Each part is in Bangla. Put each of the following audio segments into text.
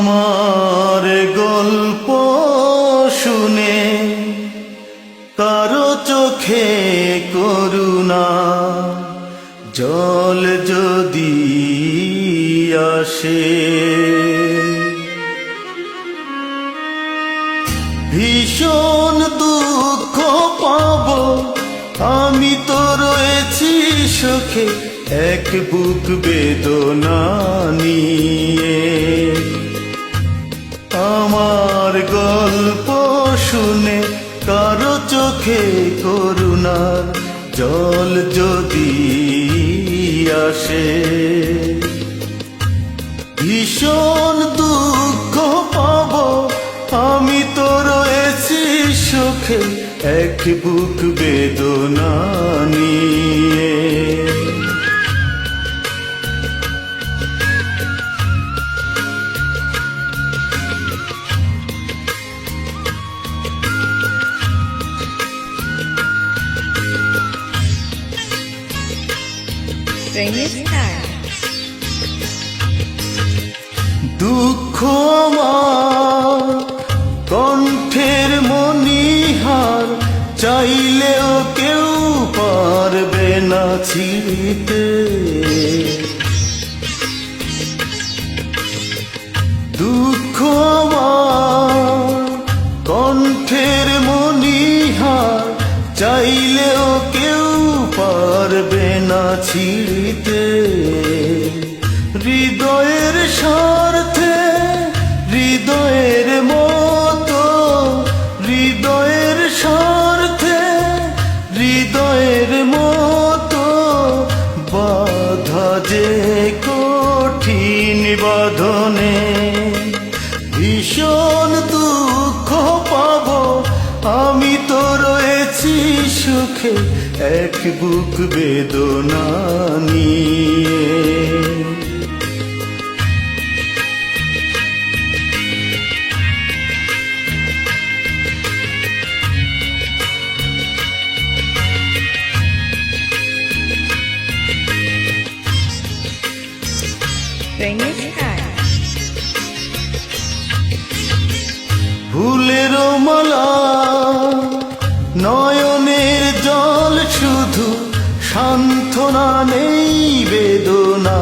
আমার গল্প শুনে কারো চোখে করুণা জল যদি আসে, ভীষণ দুঃখ পাবো আমি তো রয়েছি সুখে এক বুক বেদনা নিয়ে। আমার গল্প শুনে কারো চোখে করুণার জল যদি আসে, ভীষণ দুঃখ পাবো আমি তো রয়েছি সুখে এক বুক বেদনা নিয়ে। দুঃখ আমার কণ্ঠের মণিহার, চাইলেও কেউ পারবে না ছিঁড়তে। দুঃখ আমার কণ্ঠের মণিহার, চাইলেও কেউ পারবে না ছিঁড়তে। হৃদয়ের স্বার্থে হৃদয়ের মতো, হৃদয়ের স্বার্থে হৃদয়ের মতো বাধা যে কঠিন বাঁধনে। ভীষণ দুঃখ পাবো আমি তো রয়েছি সুখে এক বুক বেদনা নিয়ে। ফুলের মালা নয়নের জল শুধু সান্ত্বনা নেই বেদনা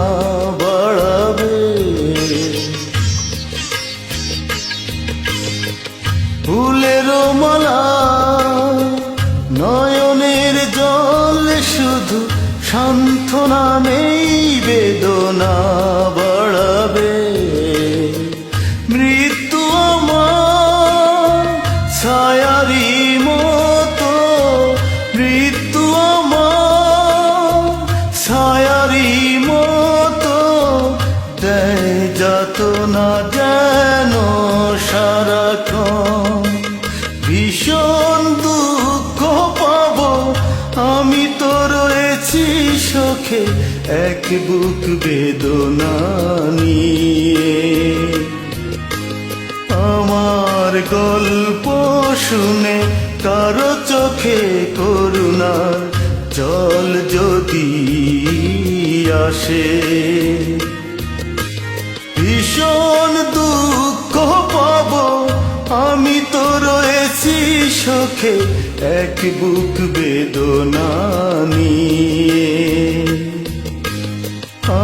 বাড়াবে। ফুলের মালা নয়নের জল শুধু সান্ত্বনা নেই বেদনা বাড়াবে। মৃত্যু আমার ছায়ারি মতো, মৃত্যু আমার ছায়ারি মতো দেয় যাতনা যেন সারাক্ষণ। ভীষণ দুঃখ পাবো আমি তো রয়েছি সুখে এক বুক বেদনা নিয়ে। আমার গল্প শুনে কারো চোখে করুণার জল যদি আসে, ভীষণ দুঃখ পাবো আমি তো রয়েছি সুখে এক বুক বেদনা নিয়ে।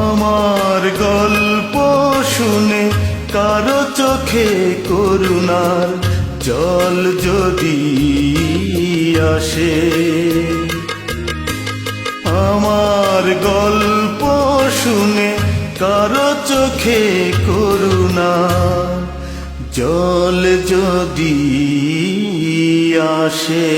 আমার গল্প শুনে কারো চোখে করুণার জল যদি আসে, আমার গল্প শুনে কারো চোখে করুণার জল যদি আসে।